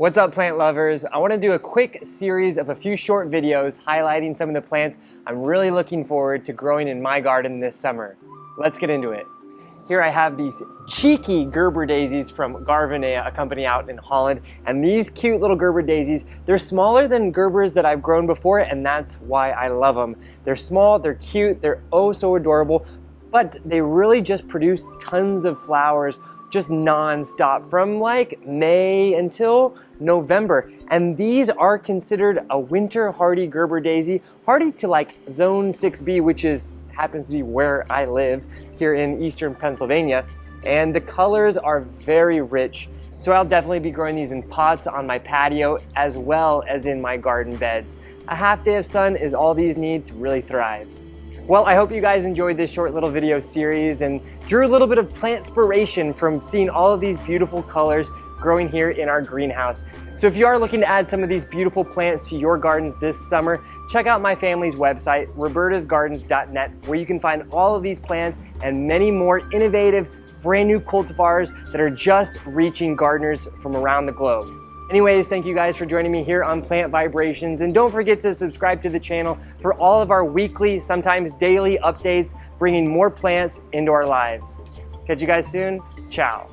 What's up, plant lovers? I want to do a quick series of a few short videos highlighting some of the plants I'm really looking forward to growing in my garden this summer. Let's get into it. Here I have these cheeky Gerber Daisies from Wallien, a company out in Holland. And these cute little Gerber Daisies, they're smaller than Gerbers that I've grown before, and that's why I love them. They're small, they're cute, they're oh so adorable, but they really just produce tons of flowers just non-stop from like May until November. And these are considered a winter hardy Gerber Daisy, hardy to like zone 6B, which happens to be where I live here in eastern Pennsylvania. And the colors are very rich. So I'll definitely be growing these in pots on my patio as well as in my garden beds. A half day of sun is all these need to really thrive. Well, I hope you guys enjoyed this short little video series and drew a little bit of plant inspiration from seeing all of these beautiful colors growing here in our greenhouse. So if you are looking to add some of these beautiful plants to your gardens this summer, check out my family's website, robertasgardens.net, where you can find all of these plants and many more innovative, brand new cultivars that are just reaching gardeners from around the globe. Anyways, thank you guys for joining me here on Plant Vibrations, and don't forget to subscribe to the channel for all of our weekly, sometimes daily updates, bringing more plants into our lives. Catch you guys soon. Ciao.